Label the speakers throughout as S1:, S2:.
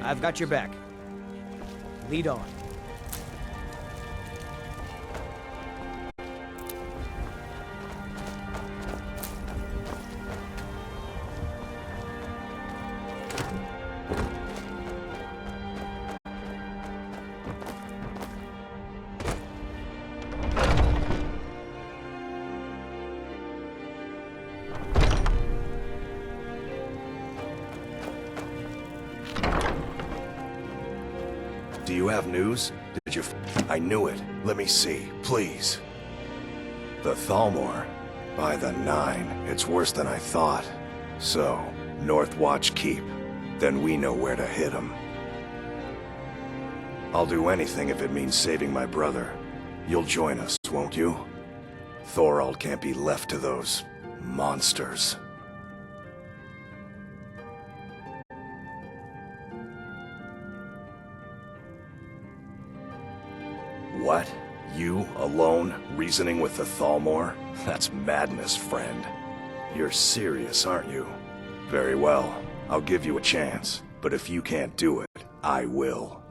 S1: I've got your back. Lead on.
S2: Do you have news? Did you I knew it. Let me see, please. The Thalmor. By the 9, it's worse than I thought. So, Northwatch Keep. Then we know where to hit him. I'll do anything if it means saving my brother. You'll join us, won't you? Thorald can't be left to those monsters. What? You, alone, reasoning with the Thalmor? That's madness, friend. You're serious, aren't you? Very well. I'll give you a chance. But if you can't do it, I will.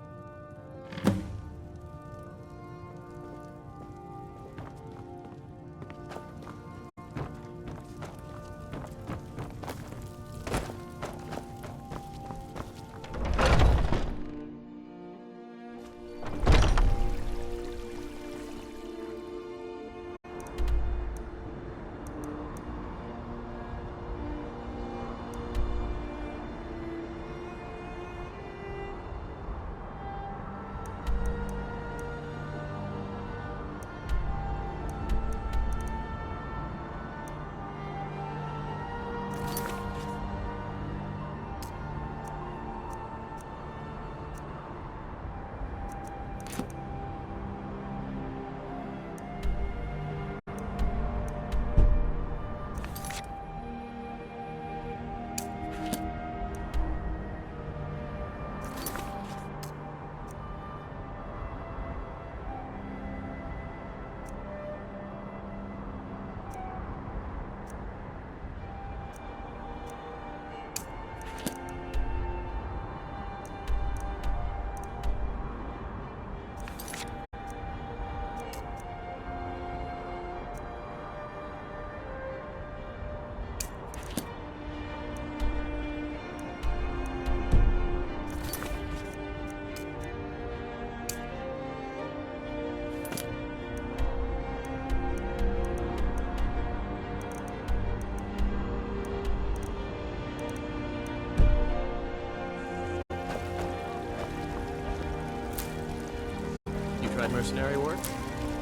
S1: Mercenary work?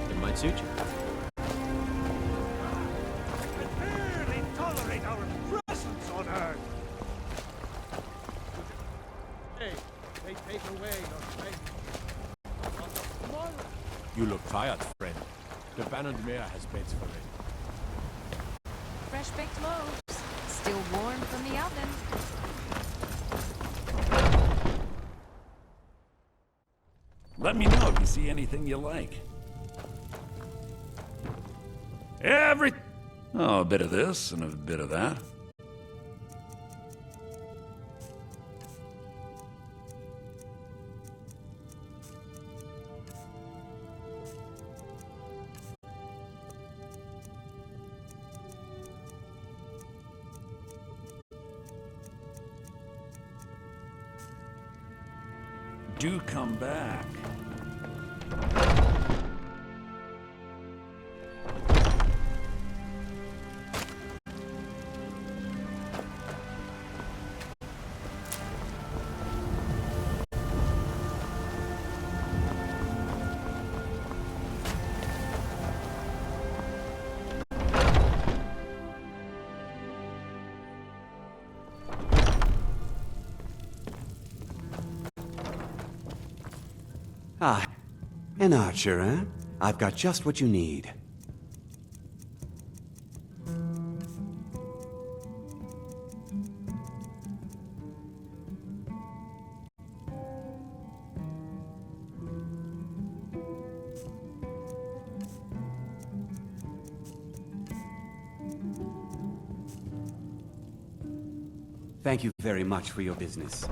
S1: It might suit you.
S3: Barely tolerate our presence on Earth. Hey, they take away your strength. Tomorrow.
S4: You look tired, friend. The Banned Mare has beds for it.
S5: Fresh baked loaves, still warm from the oven.
S6: Let me know if you see anything you like. Oh, a bit of this and a bit of that. Do come back.
S7: Ah, an archer, eh? I've got just what you need. Thank you very much for your business.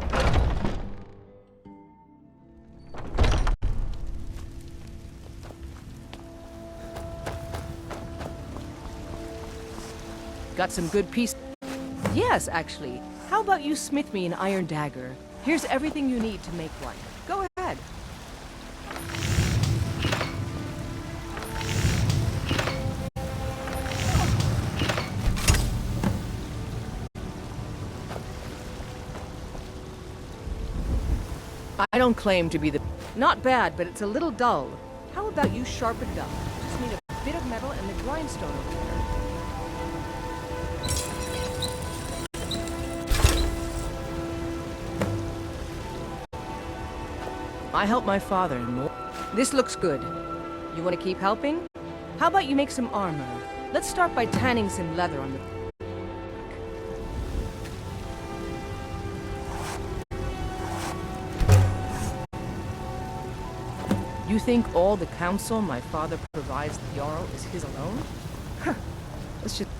S8: Got some good piece. Yes, actually. How about you smith me an iron dagger? Here's everything you need to make one. Go ahead. I don't claim to be the... Not bad, but it's a little dull. How about you sharpen it up? Just need a bit of metal and the grindstone over there. I help my father and more. This looks good. You want to keep helping? How about you make some armor? Let's start by tanning some leather on the... You think all the counsel my father provides the Jarl is his alone? Huh. Let's just...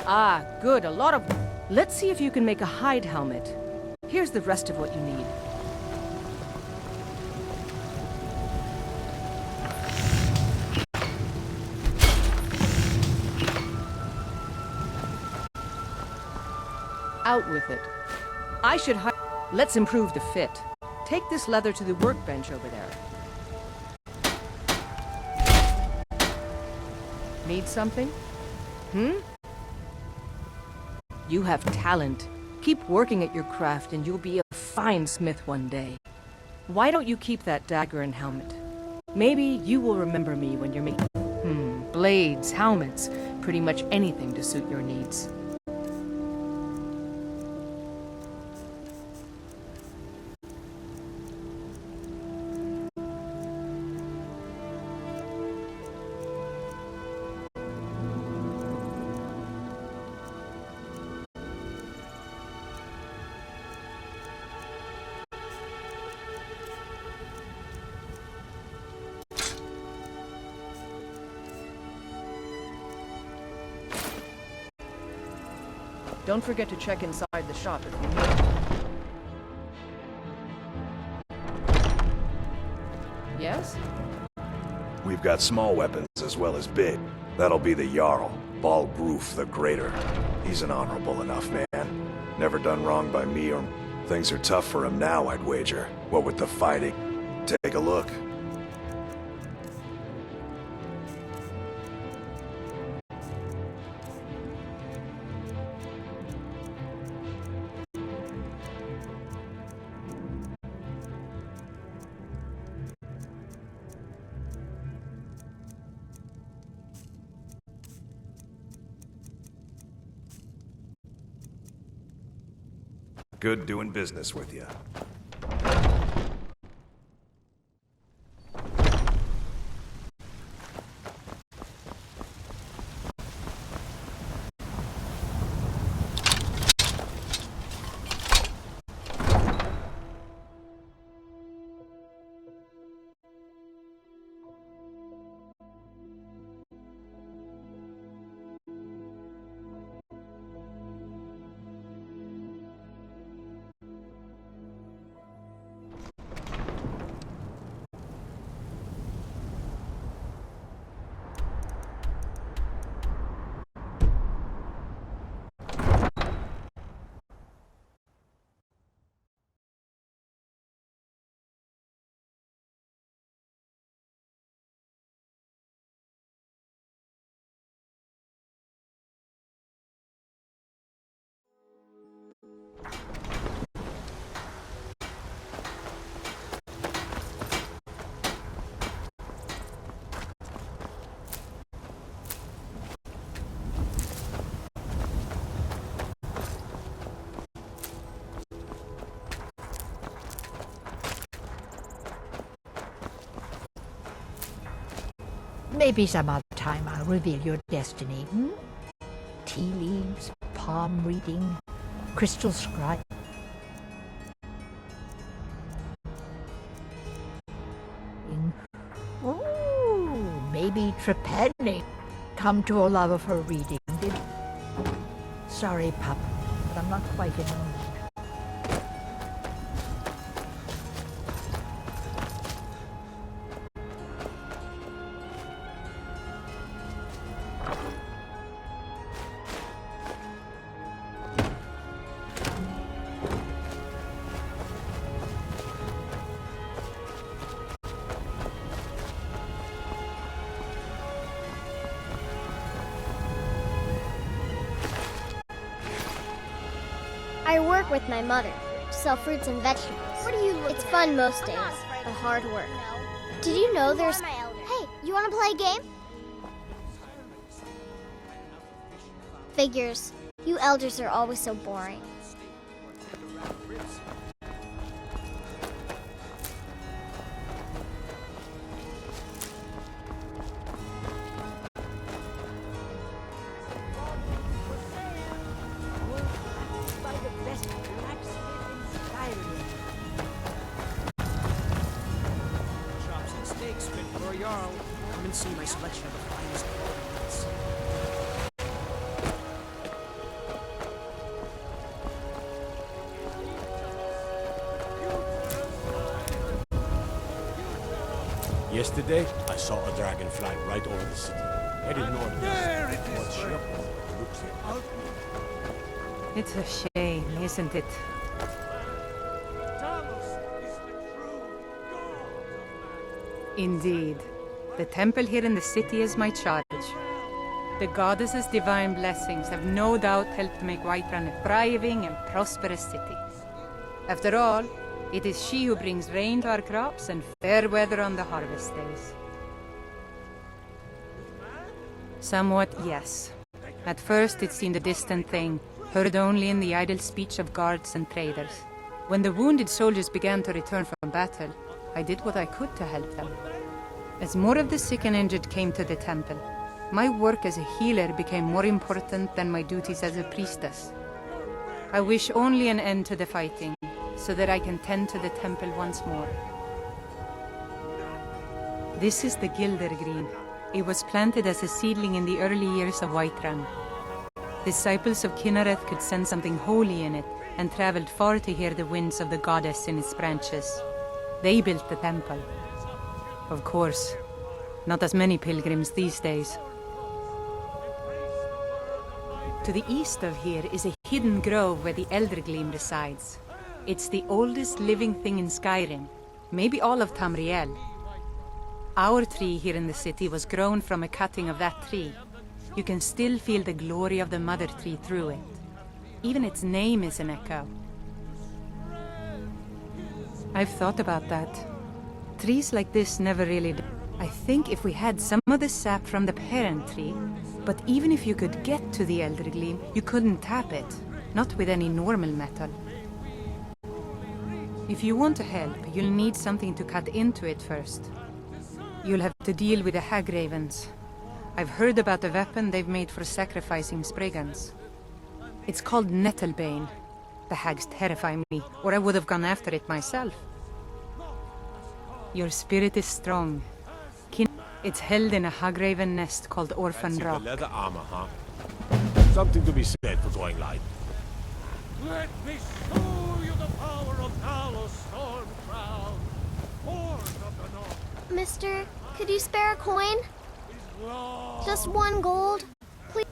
S8: Ah, good, a lot of... Let's see if you can make a hide helmet. Here's the rest of what you need. Out with it. I should hide... Let's improve the fit. Take this leather to the workbench over there. Need something? You have talent. Keep working at your craft and you'll be a fine smith one day. Why don't you keep that dagger and helmet? Maybe you will remember me when you're making... blades, helmets, pretty much anything to suit your needs. Don't forget to check inside the shop if you need. Yes?
S2: We've got small weapons as well as big. That'll be the Jarl, Balgruf the Greater. He's an honorable enough man. Never done wrong by me or... Things are tough for him now, I'd wager. What with the fighting. Take a look. Good doing business with you.
S9: Maybe some other time I'll reveal your destiny, Tea leaves, palm reading, crystal scribe. Ooh, maybe Trepani. Come to a love of her reading, did... Sorry, pup, but I'm not quite in the mood.
S10: I work with my mother to sell fruits and vegetables. It's fun most days, but hard work. Did you know there's... Hey, you want to play a game? Figures. You elders are always so boring.
S3: Chops and steaks fit for a Jarl. Come and see my selection of the finest products.
S4: Yesterday, I saw a dragon fly right over the city. Headed northeast.
S3: There it
S4: Towards
S3: is,
S4: Sherpa. Looks like
S8: It's a shame, isn't it?
S3: Talos is the true god of man.
S8: Indeed. The temple here in the city is my charge. The goddess's divine blessings have no doubt helped make Whiterun a thriving and prosperous city. After all, it is she who brings rain to our crops and fair weather on the harvest days. Somewhat, yes. At first it seemed a distant thing, heard only in the idle speech of guards and traders. When the wounded soldiers began to return from battle, I did what I could to help them. As more of the sick and injured came to the temple, my work as a healer became more important than my duties as a priestess. I wish only an end to the fighting, so that I can tend to the temple once more. This is the Gildergreen. It was planted as a seedling in the early years of Whiterun. Disciples of Kynareth could sense something holy in it, and traveled far to hear the winds of the goddess in its branches. They built the temple. Of course, not as many pilgrims these days. To the east of here is a hidden grove where the Eldergleam resides. It's the oldest living thing in Skyrim, maybe all of Tamriel. Our tree here in the city was grown from a cutting of that tree. You can still feel the glory of the mother tree through it. Even its name is an echo. I've thought about that. Trees like this never really... I think if we had some of the sap from the parent tree, but even if you could get to the Eldergleam, you couldn't tap it. Not with any normal metal. If you want to help, you'll need something to cut into it first. You'll have to deal with the Hagravens. I've heard about the weapon they've made for sacrificing Spriggans. It's called Nettlebane. The hags terrify me, or I would have gone after it myself. Your spirit is strong. It's held in a Hagraven nest called Orphan
S4: fancy the
S8: Rock.
S4: leather armor, huh? Something to be said for going light.
S3: Let me show you the power of Talos Stormcrown, Lord of the North.
S10: Mister, could you spare a coin? Just 1 gold? Please.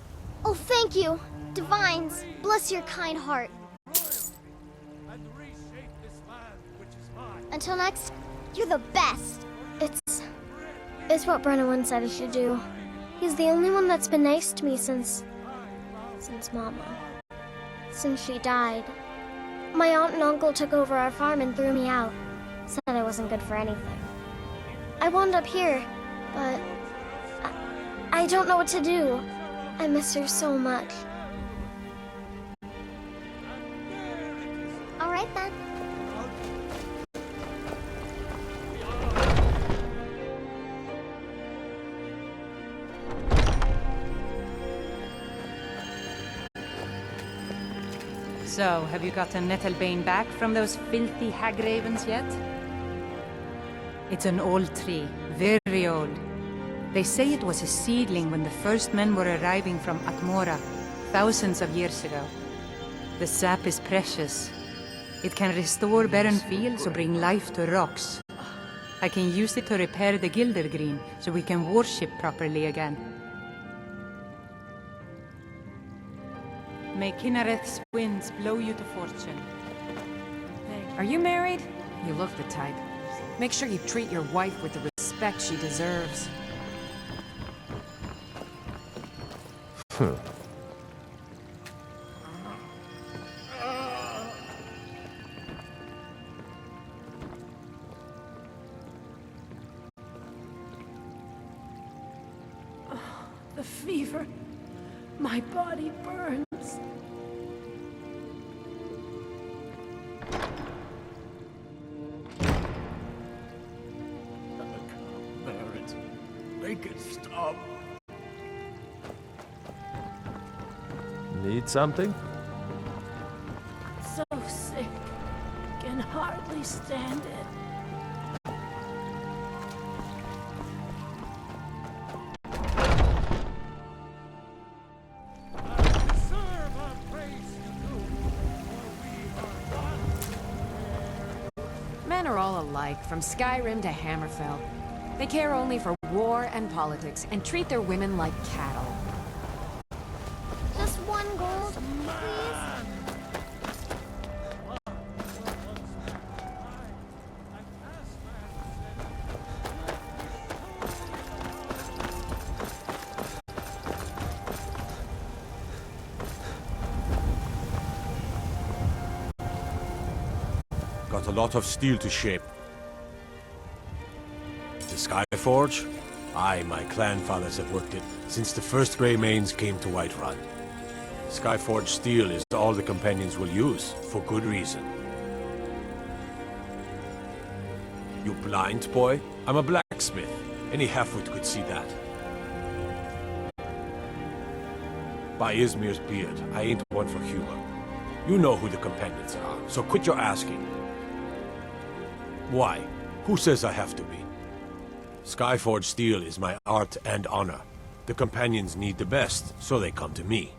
S10: Oh, thank you. Divines, bless your kind heart.
S3: And reshape this land, which is mine.
S10: Until next, you're the best. It's what Brennan said I should do. He's the only one that's been nice to me since Mama. Since she died. My aunt and uncle took over our farm and threw me out. Said I wasn't good for anything. I wound up here, but I don't know what to do. I miss her so much. All right then.
S8: So, have you gotten Nettlebane back from those filthy Hagravens yet? It's an old tree, very old. They say it was a seedling when the first men were arriving from Atmora, thousands of years ago. The sap is precious. It can restore barren fields or bring life to rocks. I can use it to repair the Gildergreen, so we can worship properly again. May Kynareth's winds blow you to fortune.
S5: Are you married? You look the type. Make sure you treat your wife with the respect she deserves.
S9: body burns.
S6: Make it stop.
S1: Need something?
S9: So sick. Can hardly stand it.
S3: Serve our praise to you, for we are one.
S5: Men are all alike, from Skyrim to Hammerfell. They care only for war and politics, and treat their women like cattle.
S10: Just one gold, please.
S4: Got a lot of steel to shape. The Skyforge? I, my clan fathers have worked it since the first Grey Manes came to Whiterun. Skyforge steel is all the companions will use, for good reason. You blind, boy? I'm a blacksmith. Any halfwit could see that. By Izmir's beard, I ain't one for humor. You know who the companions are, so quit your asking. Why? Who says I have to be? Skyforge steel is my art and honor. The companions need the best, so they come to me.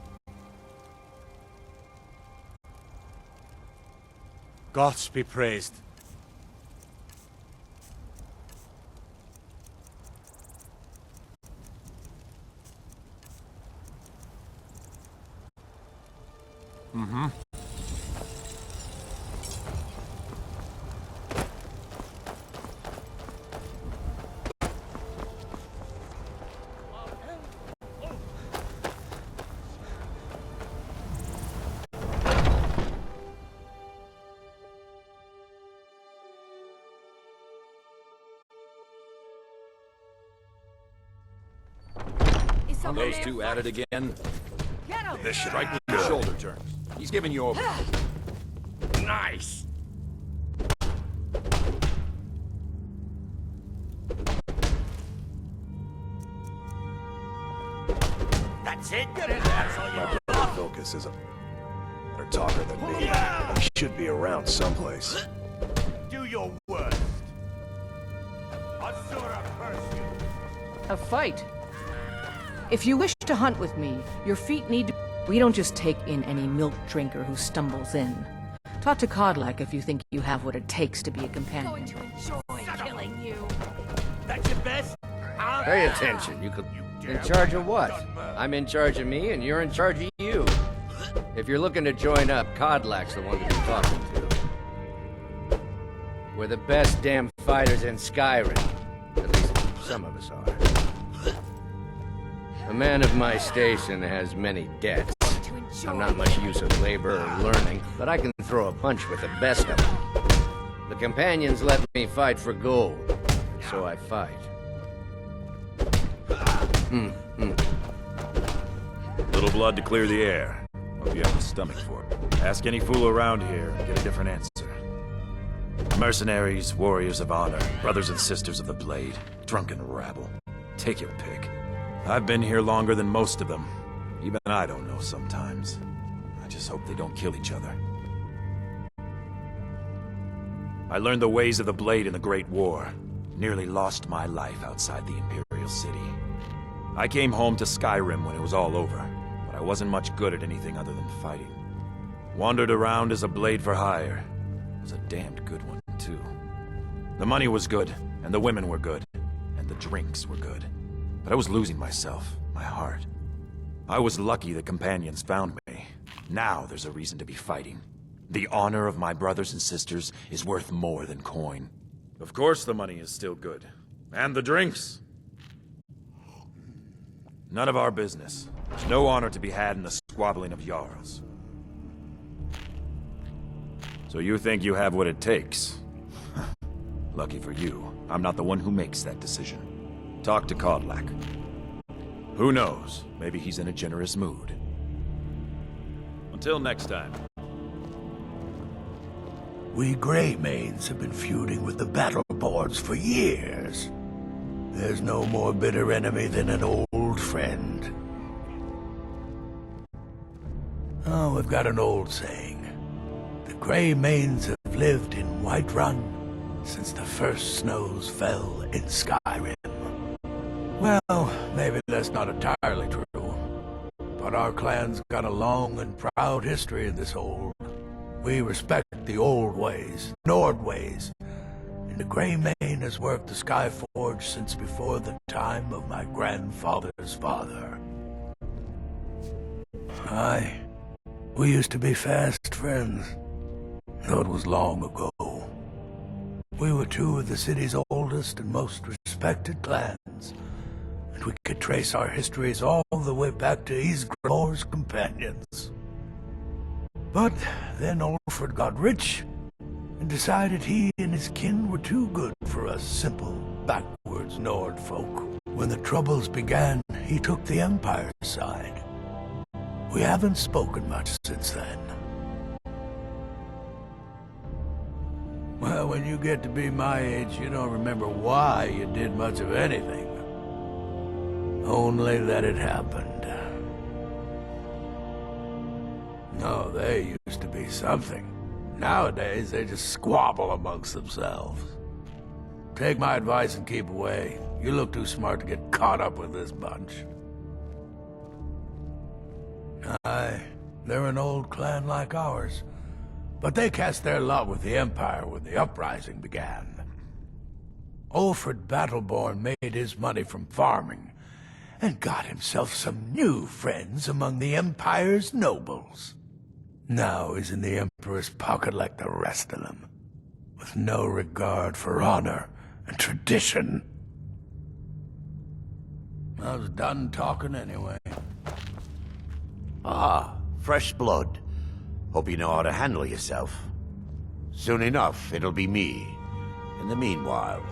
S4: Gods be praised.
S6: Those two at it again?
S2: This should
S6: Strike with your shoulder turns. He's giving you over. Nice! That's it? That's all you
S2: My brother Vilkas is a better talker than me. He should be around someplace.
S6: do your worst. Asura curse you.
S8: A fight. If you wish to hunt with me, your feet need to... We don't just take in any milk drinker who stumbles in. Talk to Kodlak if you think you have what it takes to be a companion.
S6: That's your best?
S1: Pay attention. You could... In charge of what? I'm in charge of me, and you're in charge of you. If you're looking to join up, Kodlak's the one to be talking to. We're the best damn fighters in Skyrim. At least some of us are. A man of my station has many debts. I'm not much use of labor or learning, but I can throw a punch with the best of them. The companions let me fight for gold, so I fight.
S6: Little blood to clear the air. Hope you have the stomach for it. Ask any fool around here and get a different answer. Mercenaries, warriors of honor, brothers and sisters of the blade, drunken rabble. Take your pick. I've been here longer than most of them. Even I don't know sometimes. I just hope they don't kill each other. I learned the ways of the blade in the Great War. Nearly lost my life outside the Imperial City. I came home to Skyrim when it was all over, but I wasn't much good at anything other than fighting. Wandered around as a blade for hire. Was a damned good one, too. The money was good, and the women were good, and the drinks were good. But I was losing myself, my heart. I was lucky the companions found me. Now there's a reason to be fighting. The honor of my brothers and sisters is worth more than coin. Of course the money is still good. And the drinks. None of our business. There's no honor to be had in the squabbling of Jarls. So you think you have what it takes? Lucky for you, I'm not the one who makes that decision. Talk to Kodlak. Who knows? Maybe he's in a generous mood. Until next time.
S11: We Greymanes have been feuding with the Battleborns for years. There's no more bitter enemy than an old friend. Oh, we've got an old saying. The Greymanes have lived in Whiterun since the first snows fell in Skyrim. Well, maybe that's not entirely true. But our clan's got a long and proud history in this hold. We respect the old ways, Nord ways, and the Greymane has worked the Skyforge since before the time of my grandfather's father. Aye, we used to be fast friends, though it was long ago. We were two of the city's oldest and most respected clans, and we could trace our histories all the way back to Ysgramor's companions. But then Ulfred got rich and decided he and his kin were too good for us simple, backwards Nord folk. When the Troubles began, he took the Empire's side. We haven't spoken much since then. Well, when you get to be my age, you don't remember why you did much of anything. Only that it happened. No, they used to be something. Nowadays, they just squabble amongst themselves. Take my advice and keep away. You look too smart to get caught up with this bunch. Aye, they're an old clan like ours. But they cast their lot with the Empire when the uprising began. Ulfred Battleborn made his money from farming, and got himself some new friends among the Empire's nobles. Now he's in the Emperor's pocket like the rest of them, with no regard for honor and tradition. I was done talking anyway.
S12: Ah, fresh blood. Hope you know how to handle yourself. Soon enough, it'll be me. In the meanwhile,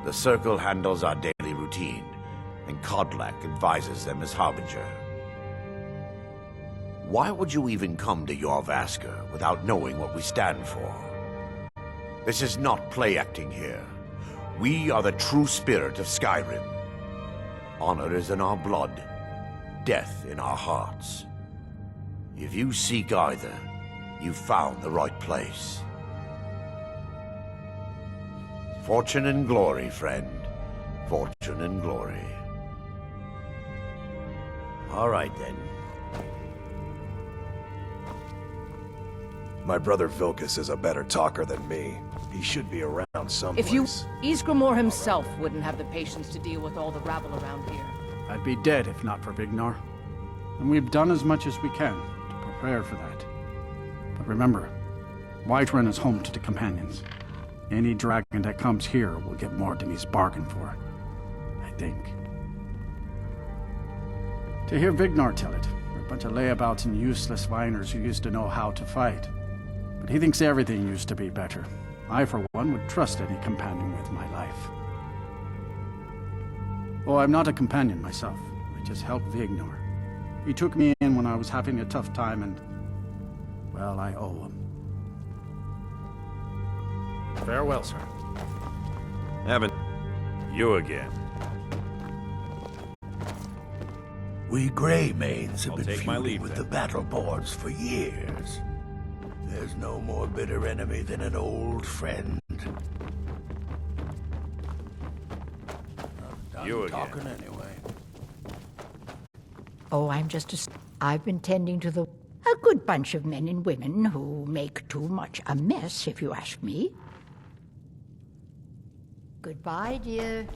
S12: the Circle handles our daily routine, and Kodlak advises them as Harbinger. Why would you even come to Jorrvaskr without knowing what we stand for? This is not play acting here. We are the true spirit of Skyrim. Honor is in our blood, death in our hearts. If you seek either, you've found the right place. Fortune and glory, friend. Fortune and glory. All right, then.
S2: My brother Vilkas is a better talker than me. He should be around someplace.
S8: If you... Ysgramor himself wouldn't have the patience to deal with all the rabble around here.
S13: I'd be dead if not for Vignar. And we've done as much as we can to prepare for that. But remember, Whiterun is home to the Companions. Any dragon that comes here will get more than he's bargained for. I think. To hear Vignar tell it, we're a bunch of layabouts and useless whiners who used to know how to fight. But he thinks everything used to be better. I, for one, would trust any companion with my life. Oh, I'm not a companion myself. I just helped Vignar. He took me in when I was having a tough time and... well, I owe him.
S6: Farewell, sir. Haven't you again.
S11: We Greymanes have
S6: I'll
S11: been
S6: take my
S11: feuding
S6: leave,
S11: with
S6: then.
S11: the Battleborns for years. There's no more bitter enemy than an old friend.
S6: You again.
S11: Talking anyway.
S9: Oh, I'm just a... I've been tending to a good bunch of men and women who make too much a mess, if you ask me. Goodbye, dear.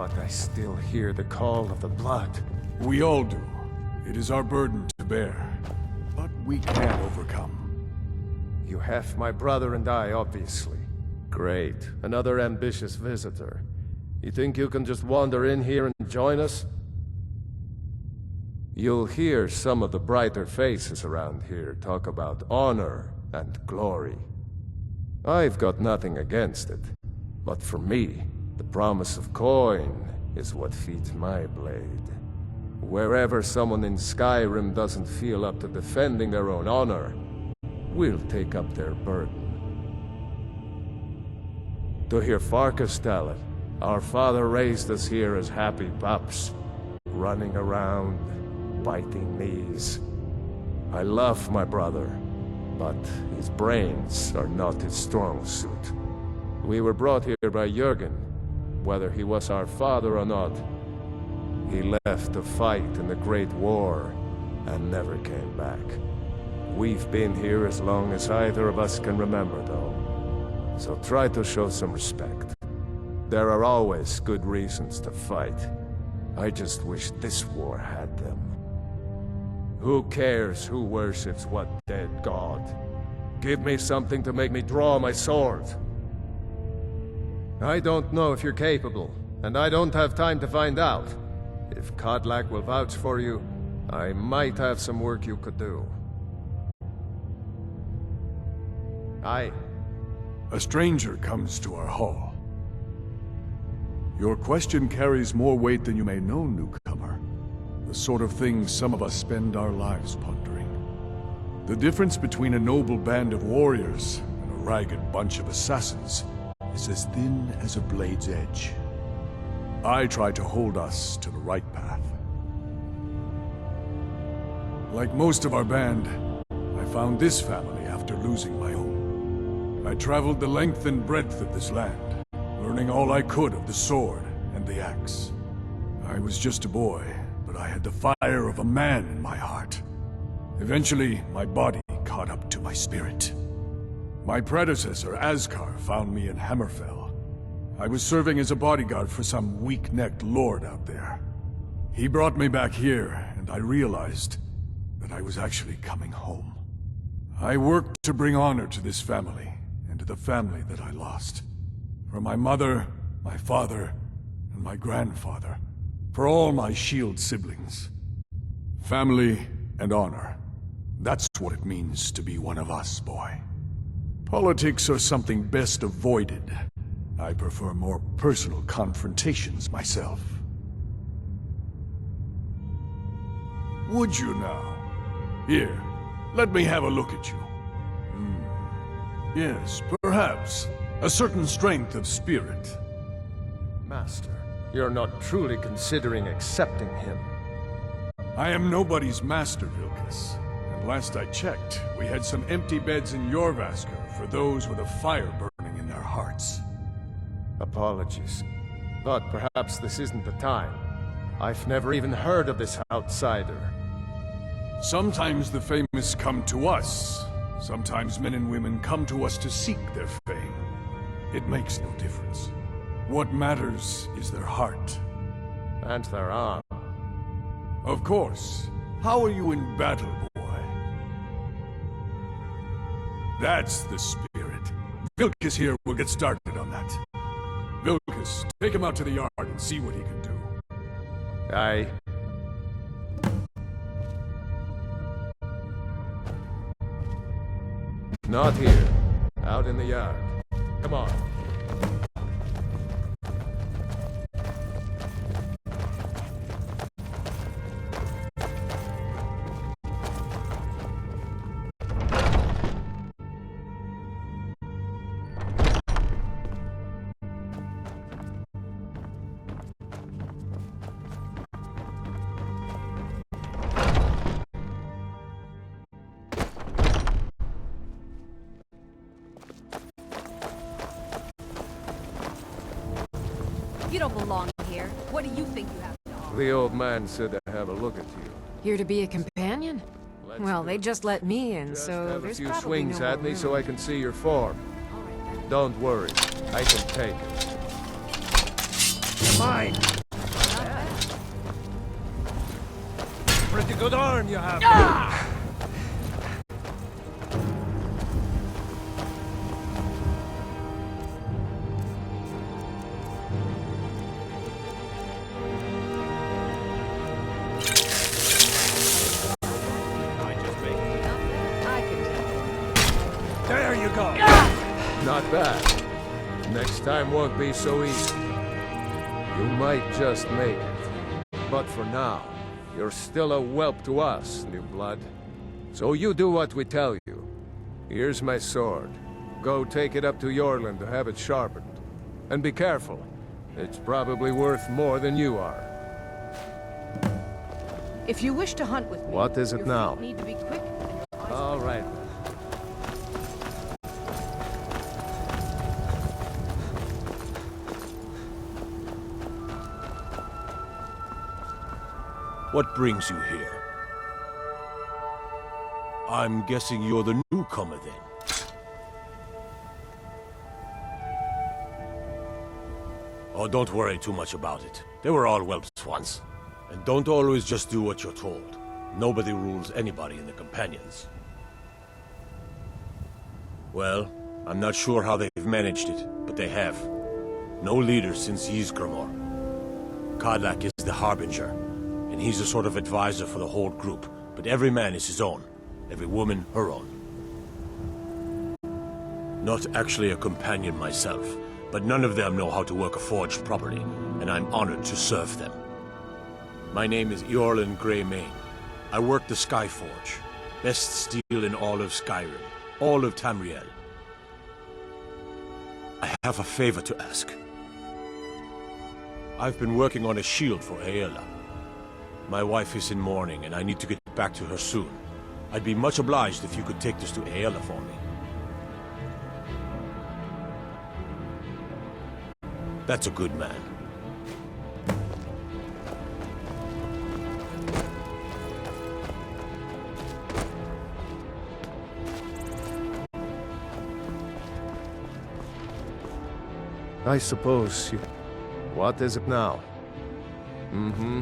S14: but I still hear the call of the blood.
S11: We all do. It is our burden to bear. But we can overcome.
S14: You have my brother and I, obviously. Great. Another ambitious visitor. You think you can just wander in here and join us? You'll hear some of the brighter faces around here talk about honor and glory. I've got nothing against it. But for me, the promise of coin is what feeds my blade. Wherever someone in Skyrim doesn't feel up to defending their own honor, we'll take up their burden. To hear Farkas tell it, our father raised us here as happy pups, running around, biting knees. I love my brother, but his brains are not his strong suit. We were brought here by Jurgen, whether he was our father or not. He left to fight in the Great War and never came back. We've been here as long as either of us can remember, though. So try to show some respect. There are always good reasons to fight. I just wish this war had them. Who cares who worships what dead god? Give me something to make me draw my sword. I don't know if you're capable, and I don't have time to find out. If Kodlak will vouch for you, I might have some work you could do.
S11: A stranger comes to our hall. Your question carries more weight than you may know, newcomer. The sort of thing some of us spend our lives pondering. The difference between a noble band of warriors and a ragged bunch of assassins is as thin as a blade's edge. I try to hold us to the right path. Like most of our band, I found this family after losing my own. I traveled the length and breadth of this land, learning all I could of the sword and the axe. I was just a boy, but I had the fire of a man in my heart. Eventually, my body caught up to my spirit. My predecessor, Askar, found me in Hammerfell. I was serving as a bodyguard for some weak-necked lord out there. He brought me back here, and I realized that I was actually coming home. I worked to bring honor to this family, and to the family that I lost. For my mother, my father, and my grandfather. For all my shield siblings. Family and honor. That's what it means to be one of us, boy. Politics are something best avoided. I prefer more personal confrontations myself. Would you now? Here, let me have a look at you. Yes, perhaps. A certain strength of spirit.
S14: Master, you're not truly considering accepting him.
S11: I am nobody's master, Vilkas. And last I checked, we had some empty beds in Jorrvaskr for those with a fire burning in their hearts.
S14: Apologies, but perhaps this isn't the time. I've never even heard of this outsider.
S11: Sometimes the famous come to us. Sometimes men and women come to us to seek their fame. It makes no difference. What matters is their heart.
S14: And their arm.
S11: Of course. How are you in battle, boy? That's the spirit. Vilkas here will get started on that. Vilkas, take him out to the yard and see what he can do.
S14: Aye. Not here. Out in the yard. Come on.
S5: You don't belong here. What do you think you have to offer?
S14: The old man said to have a look at you.
S5: Here to be a companion? Well, they just let me in,
S14: Just
S5: so
S14: have a
S5: there's
S14: few
S5: probably
S14: swings
S5: no
S14: at
S5: more
S14: me so
S5: room.
S14: I can see your form. Don't worry, I can take it.
S3: Mine!
S14: Pretty good arm you have.
S3: There you go!
S14: Not bad. Next time won't be so easy. You might just make it. But for now, you're still a whelp to us, new blood. So you do what we tell you. Here's my sword. Go take it up to Yorland to have it sharpened. And be careful. It's probably worth more than you are.
S8: If you wish to hunt with me,
S14: What is it
S8: your
S14: now?
S8: feet need to be quick and your eyes
S14: All right.
S4: What brings you here? I'm guessing you're the newcomer then. Oh, don't worry too much about it. They were all whelps once. And don't always just do what you're told. Nobody rules anybody in the Companions. Well, I'm not sure how they've managed it, but they have. No leader since Ysgramor. Kodlak is the Harbinger, and he's a sort of advisor for the whole group, but every man is his own. Every woman, her own. Not actually a companion myself, but none of them know how to work a forge properly, and I'm honored to serve them. My name is Eorlund Greymane. I work the Skyforge. Best steel in all of Skyrim. All of Tamriel. I have a favor to ask. I've been working on a shield for Aela. My wife is in mourning, and I need to get back to her soon. I'd be much obliged if you could take this to Aela for me. That's a good man.
S14: I suppose you... What is it now? Mm-hmm.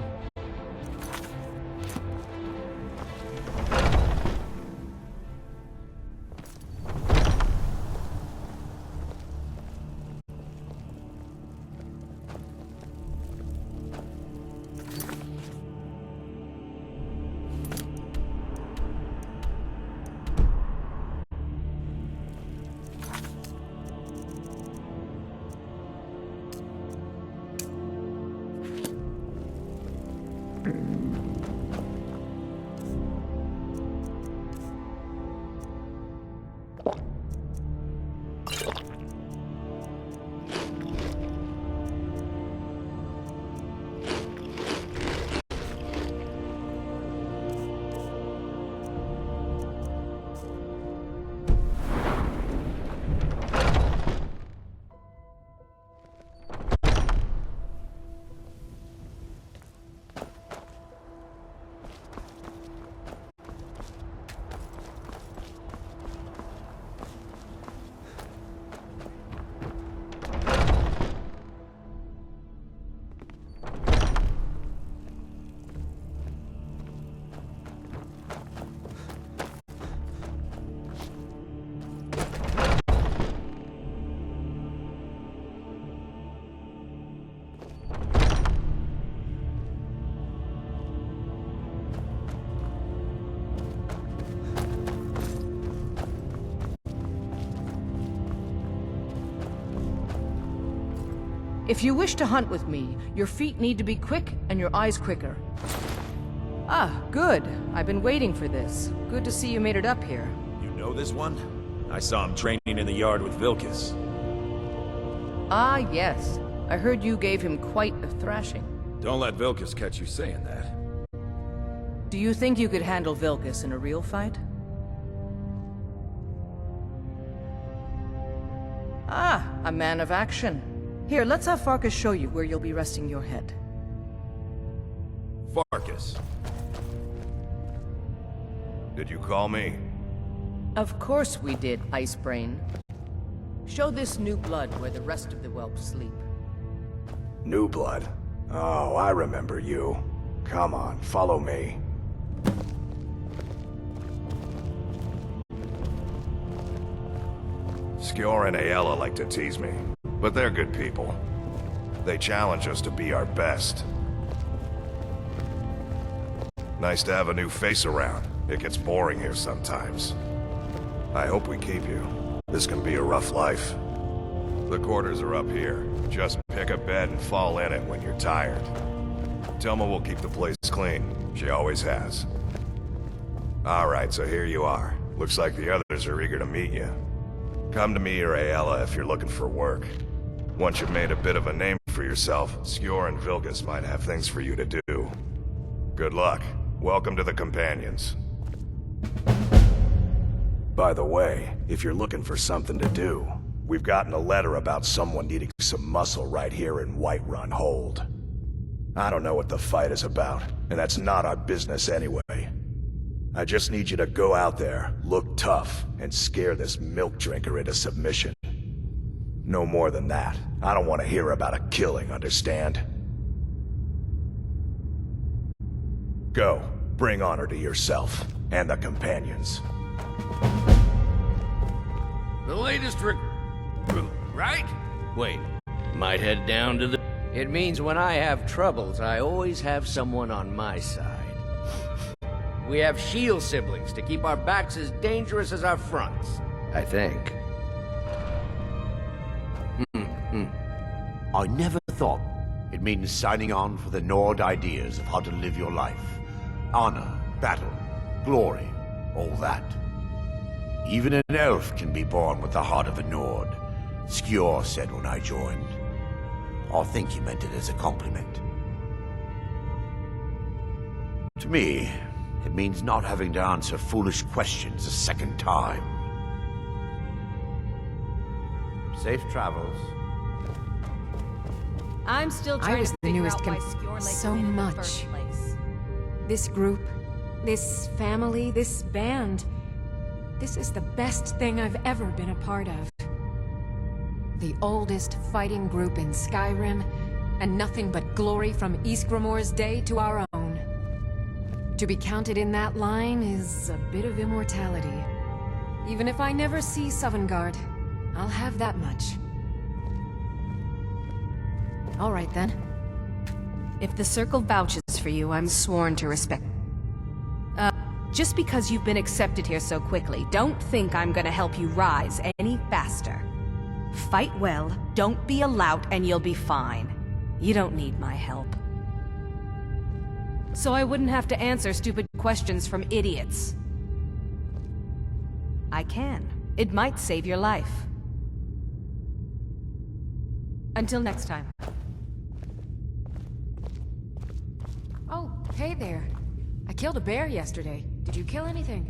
S8: If you wish to hunt with me, your feet need to be quick and your eyes quicker. Ah, good. I've been waiting for this. Good to see you made it up here.
S6: You know this one? I saw him training in the yard with Vilkas.
S8: Ah, yes. I heard you gave him quite a thrashing.
S6: Don't let Vilkas catch you saying that.
S8: Do you think you could handle Vilkas in a real fight? Ah, a man of action. Here, let's have Farkas show you where you'll be resting your head.
S2: Farkas. Did you call me?
S8: Of course we did, Icebrain. Show this new blood where the rest of the whelps sleep.
S2: New Blood. Oh, I remember you. Come on, follow me. Skjor and Aela like to tease me, but they're good people. They challenge us to be our best. Nice to have a new face around. It gets boring here sometimes. I hope we keep you. This can be a rough life. The quarters are up here. Just pick a bed and fall in it when you're tired. Telma will keep the place clean. She always has. Alright, so here you are. Looks like the others are eager to meet you. Come to me or Aela if you're looking for work. Once you've made a bit of a name for yourself, Skjor and Vilgus might have things for you to do. Good luck. Welcome to the Companions. By the way, if you're looking for something to do, we've gotten a letter about someone needing some muscle right here in Whiterun Hold. I don't know what the fight is about, and that's not our business anyway. I just need you to go out there, look tough, and scare this milk drinker into submission. No more than that. I don't want to hear about a killing, understand? Go. Bring honor to yourself, and the Companions.
S1: The latest recruit, right? Wait, might head down to the... It means when I have troubles, I always have someone on my side. We have shield siblings to keep our backs as dangerous as our fronts, I think.
S12: I never thought it means signing on for the Nord ideas of how to live your life. Honor, battle, glory, all that. Even an elf can be born with the heart of a Nord, Skjor said when I joined. I think he meant it as a compliment. To me, it means not having to answer foolish questions a second time. Safe travels.
S5: I'm still trying to figure out why Skjor let so you in the much. first place.
S8: This group, this family, this band. This is the best thing I've ever been a part of. The oldest fighting group in Skyrim, and nothing but glory from Ysgramor's day to our own. To be counted in that line is a bit of immortality. Even if I never see Sovngarde, I'll have that much. All right then. If the Circle vouches for you, I'm sworn to respect. Just because you've been accepted here so quickly, don't think I'm gonna help you rise any faster. Fight well, don't be a lout, and you'll be fine. You don't need my help. So I wouldn't have to answer stupid questions from idiots. I can. It might save your life. Until next time.
S5: Oh, hey there. I killed a bear yesterday. Did you kill anything?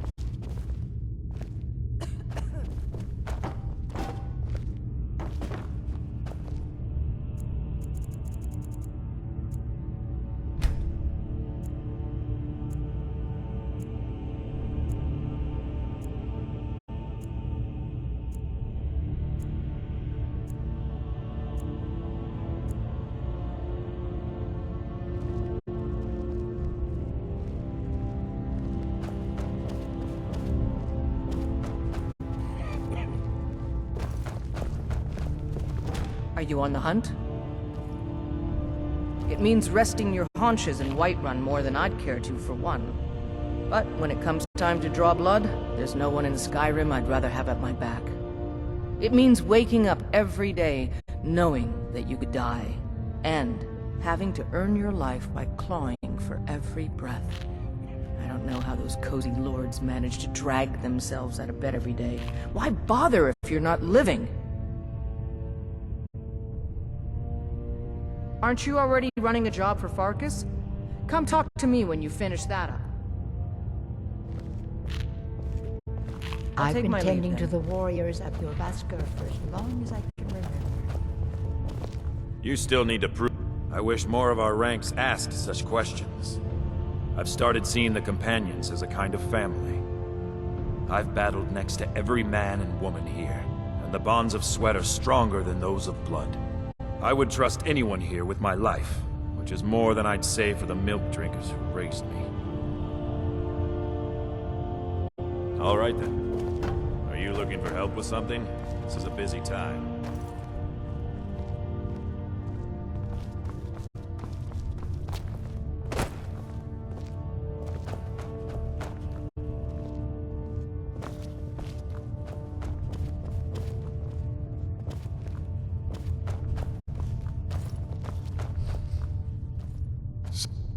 S8: Are you on the hunt? It means resting your haunches in Whiterun more than I'd care to, for one. But when it comes time to draw blood, there's no one in Skyrim I'd rather have at my back. It means waking up every day knowing that you could die, and having to earn your life by clawing for every breath. I don't know how those cozy lords manage to drag themselves out of bed every day. Why bother if you're not living? Aren't you already running a job for Farkas? Come talk to me when you finish that up.
S9: I've been tending
S8: leave,
S9: to the warriors of Jorrvaskr for as long as I can remember.
S6: You still need to prove... I wish more of our ranks asked such questions. I've started seeing the Companions as a kind of family. I've battled next to every man and woman here, and the bonds of sweat are stronger than those of blood. I would trust anyone here with my life, which is more than I'd say for the milk drinkers who raised me. All right then. Are you looking for help with something? This is a busy time.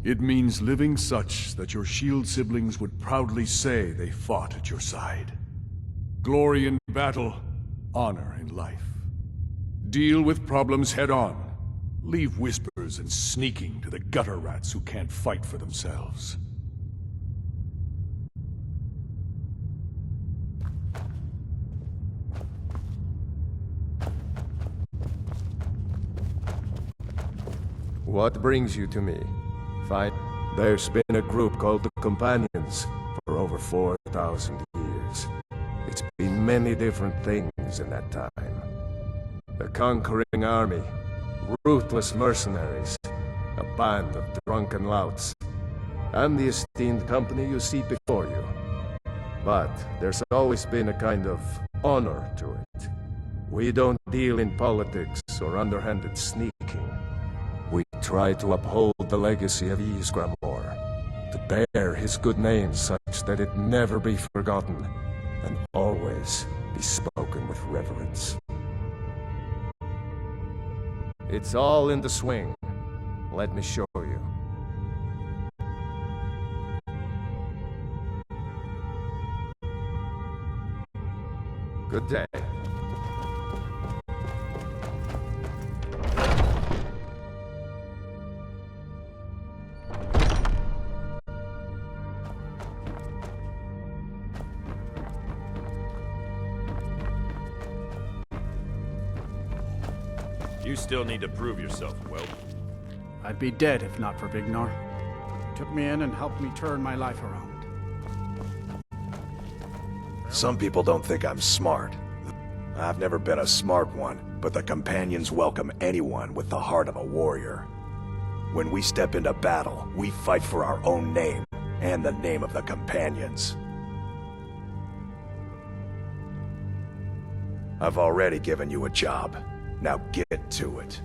S15: It means living such that your shield siblings would proudly say they fought at your side. Glory in battle, honor in life. Deal with problems head on. Leave whispers and sneaking to the gutter rats who can't fight for themselves.
S14: What brings you to me? Fine. There's been a group called the Companions for over 4,000 years. It's been many different things in that time. A conquering army, ruthless mercenaries, a band of drunken louts, and the esteemed company you see before you. But there's always been a kind of honor to it. We don't deal in politics or underhanded sneaking. We try to uphold the legacy of Ysgramor, to bear his good name such that it never be forgotten, and always be spoken with reverence. It's all in the swing. Let me show you. Good day.
S6: You still need to prove yourself, Whelp.
S13: I'd be dead if not for Vignor. He took me in and helped me turn my life around.
S2: Some people don't think I'm smart. I've never been a smart one, but the Companions welcome anyone with the heart of a warrior. When we step into battle, we fight for our own name, and the name of the Companions. I've already given you a job. Now get to it.